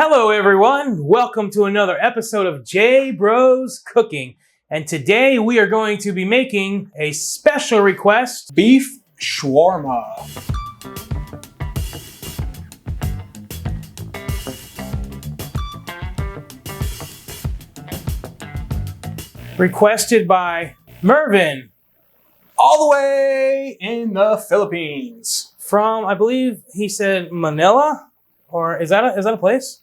Hello everyone, welcome to another episode of J Bros Cooking. And today we are going to be making a special request, beef shawarma. requested by Mervin All the way in the Philippines. from, I believe he said Manila, or is that a place?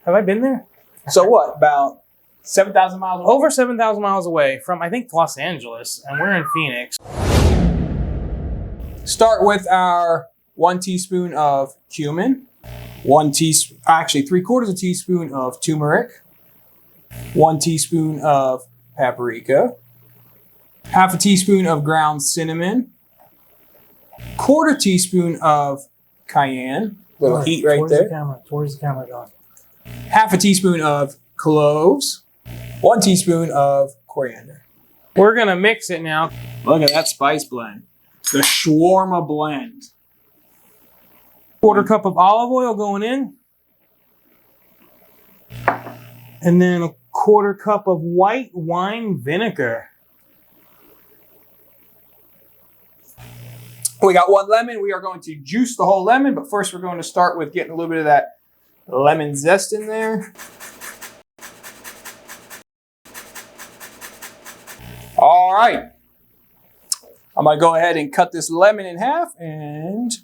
Have I been there? So what, about 7,000 miles away? Over 7,000 miles away from, I think, Los Angeles, and we're in Phoenix. Start with our 1 teaspoon of cumin, 3/4 teaspoon of turmeric, 1 teaspoon of paprika, 1/2 teaspoon of ground cinnamon, 1/4 teaspoon of cayenne, little heat right there. Towards the camera, John. 1/2 teaspoon of cloves, 1 teaspoon of coriander. We're gonna mix it now. Look at that spice blend. The shawarma blend. 1/4 cup of olive oil going in. And then 1/4 cup of white wine vinegar. We got 1 lemon. We are going to juice the whole lemon, but first we're going to start with getting a little bit of that lemon zest in there. All right. I'm going to go ahead and cut this lemon in half, and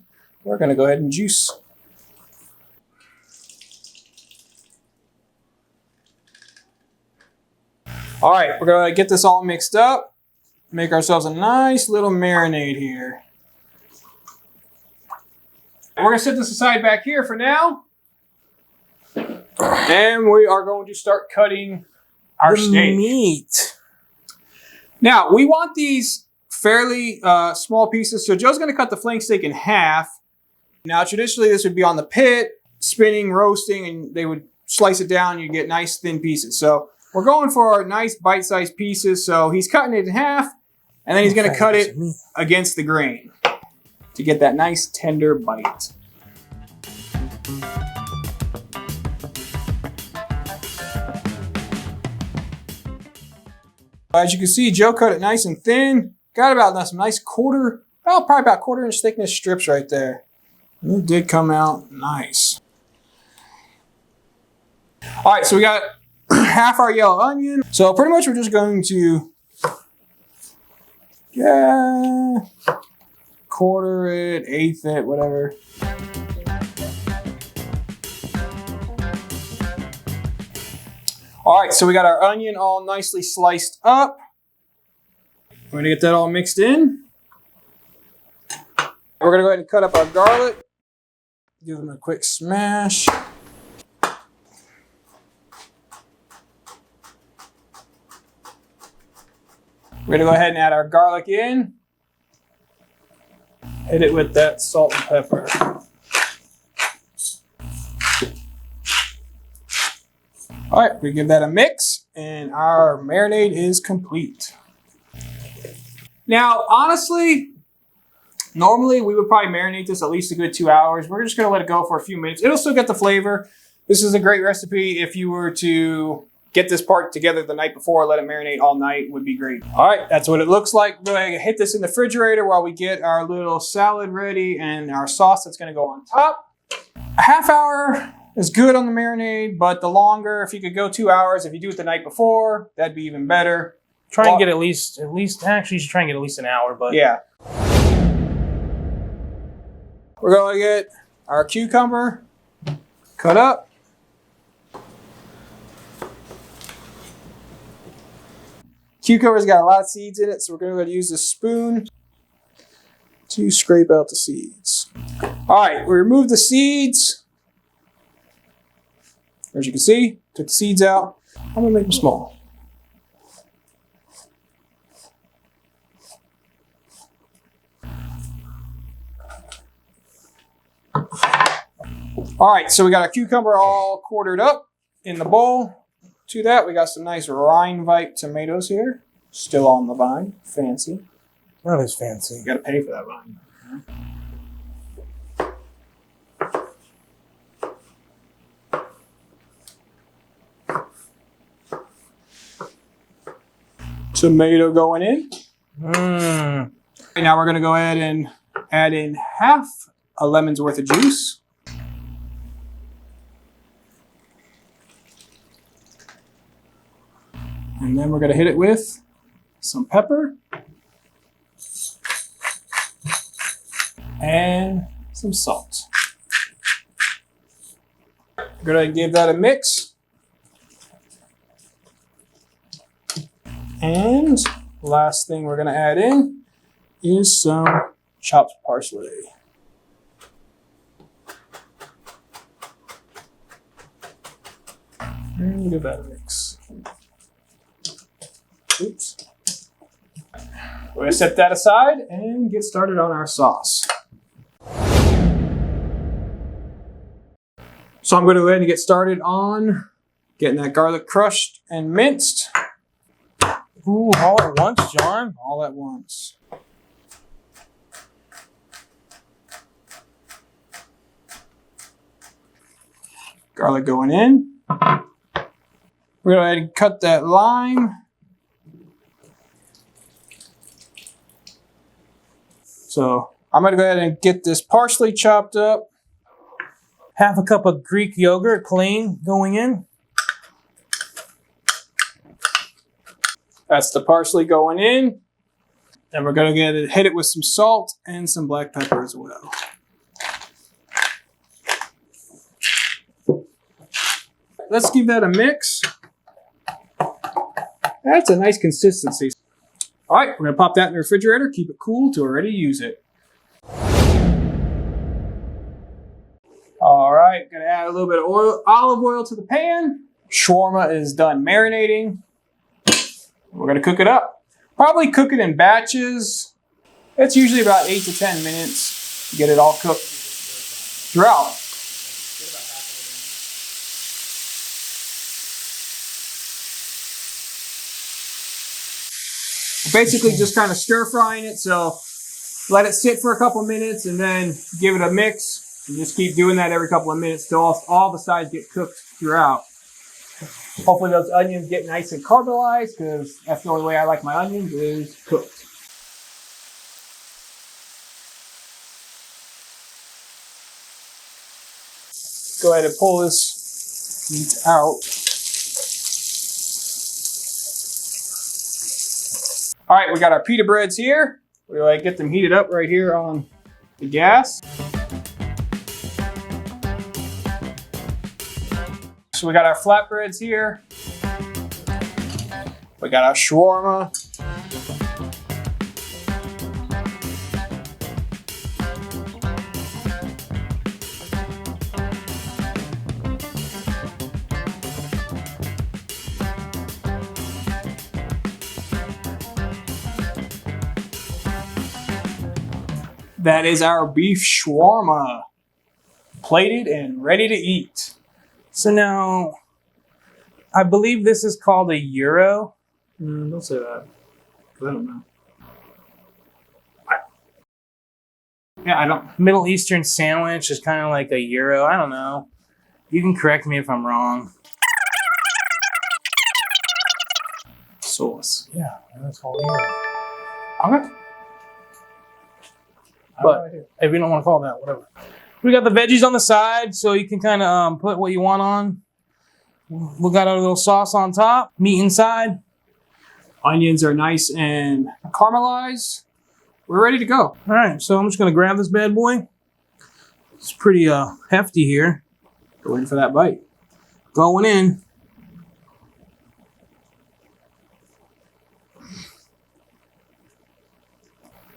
we're going to go ahead and juice. All right, we're going to get this all mixed up, make ourselves a nice little marinade here. We're going to set this aside back here for now. And we are going to start cutting our steak. Meat. Now, we want these fairly small pieces, so Joe's going to cut the flank steak in half. Now, traditionally, this would be on the pit, spinning, roasting, and they would slice it down, and you get nice thin pieces. So we're going for our nice bite-sized pieces, so he's cutting it in half, and then he's going to cut it against the grain to get that nice tender bite. As you can see, Joe cut it nice and thin. Got about some nice probably about 1/4 inch thickness strips right there. And it did come out nice. All right, so we got half our yellow onion. So pretty much we're just going to 1/4 it, 1/8 it, whatever. All right, so we got our onion all nicely sliced up. We're gonna get that all mixed in. We're gonna go ahead and cut up our garlic. Give them a quick smash. We're gonna go ahead and add our garlic in. Hit it with that salt and pepper. All right, we give that a mix, and our marinade is complete. Now, honestly, normally we would probably marinate this at least a good 2 hours. We're just gonna let it go for a few minutes. It'll still get the flavor. This is a great recipe if you were to get this part together the night before, let it marinate all night, would be great. All right, that's what it looks like. Go ahead and hit this in the refrigerator while we get our little salad ready and our sauce that's gonna go on top. A half hour is good on the marinade, but the longer, if you could go 2 hours, if you do it the night before, that'd be even better. Try and get at least, actually you should try and get at least an hour, but. Yeah. We're gonna get our cucumber cut up. Cucumber's got a lot of seeds in it, so we're going to go ahead and use this spoon to scrape out the seeds. All right, we remove the seeds. As you can see, took the seeds out. I'm going to make them small. All right, so we got our cucumber all quartered up in the bowl. To that, we got some nice Rheinweite tomatoes here. Still on the vine. Fancy. That is fancy. You got to pay for that vine. Tomato going in. Mmm. Right, now we're going to go ahead and add in half a lemon's worth of juice. And then we're going to hit it with some pepper and some salt. We're going to give that a mix. And last thing we're going to add in is some chopped parsley. And give that a mix. Oops. We're going to set that aside and get started on our sauce. So I'm going to go ahead and get started on getting that garlic crushed and minced. Ooh, all at once, John? All at once. Garlic going in. We're going to go ahead and cut that lime. So I'm going to go ahead and get this parsley chopped up. Half a cup of Greek yogurt, plain, going in. That's the parsley going in. Then we're going to hit it with some salt and some black pepper as well. Let's give that a mix. That's a nice consistency. All right, we're going to pop that in the refrigerator, keep it cool till we're ready to use it. All right, going to add a little bit of olive oil to the pan. Shawarma is done marinating. We're going to cook it up. Probably cook it in batches. It's usually about 8 to 10 minutes to get it all cooked throughout. Basically just kind of stir frying it, so let it sit for a couple minutes and then give it a mix. And just keep doing that every couple of minutes till all the sides get cooked throughout. Hopefully those onions get nice and caramelized, because that's the only way I like my onions is cooked. Go ahead and pull this meat out. All right, we got our pita breads here. We like get them heated up right here on the gas. So we got our flatbreads here. We got our shawarma. That is our beef shawarma, plated and ready to eat. So now, I believe this is called a gyro. Don't say that, because I don't know. I don't. Middle Eastern sandwich is kind of like a gyro. I don't know. You can correct me if I'm wrong. Sauce. Yeah, that's called a gyro. Okay. But if you don't want to call it that, whatever. We got the veggies on the side, so you can kind of put what you want on. We got our little sauce on top, meat inside. Onions are nice and caramelized. We're ready to go. All right, so I'm just going to grab this bad boy. It's pretty hefty here. Go in for that bite. Going in.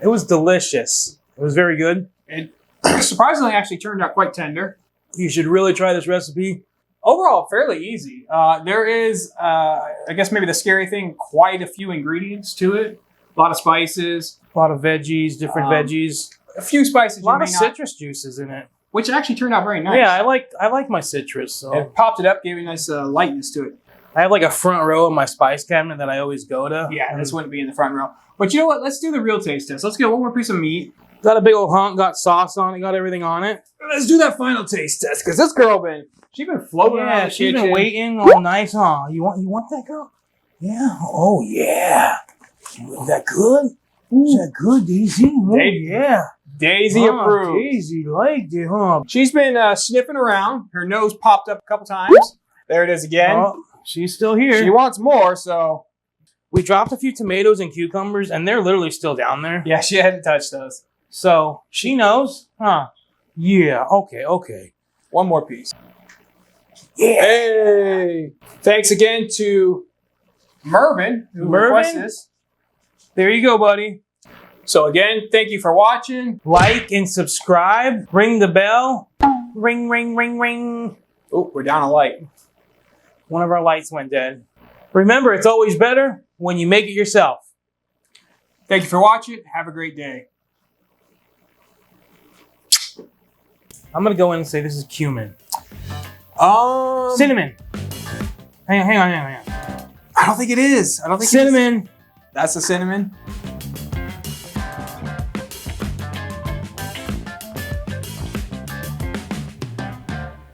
It was delicious. It was very good. It surprisingly actually turned out quite tender. You should really try this recipe. Overall, fairly easy. There is, I guess maybe the scary thing, quite a few ingredients to it. A lot of spices. A lot of veggies, different veggies. A few spices. A lot of citrus juices in it. Which actually turned out very nice. Yeah, I like my citrus. So. It popped it up, gave it a nice lightness to it. I have like a front row of my spice cabinet that I always go to. Yeah, this wouldn't be in the front row. But you know what? Let's do the real taste test. Let's get one more piece of meat. Got a big old hunk, got sauce on it, got everything on it. Let's do that final taste test, because this girl she's been floating around the she's kitchen. been waiting all nice. Oh, you want that, girl? Yeah. Oh yeah. Is that good? Ooh. Is that good, Daisy? Oh, yeah. Daisy approved. Daisy liked it, huh? She's been sniffing around. Her nose popped up a couple times. There it is again. Oh, she's still here. She wants more, so. We dropped a few tomatoes and cucumbers, and they're literally still down there. Yeah, she hadn't touched those. So she knows, huh? Yeah, okay. One more piece. Yeah. Hey! Thanks again to Mervin, who requested this. There you go, buddy. So again, thank you for watching. Like and subscribe. Ring the bell. Ring, ring, ring, ring. Oh, we're down a light. One of our lights went dead. Remember, it's always better when you make it yourself. Thank you for watching. Have a great day. I'm going to go in and say this is cumin. Cinnamon. Hang on. I don't think it is. I don't think cinnamon. That's the cinnamon.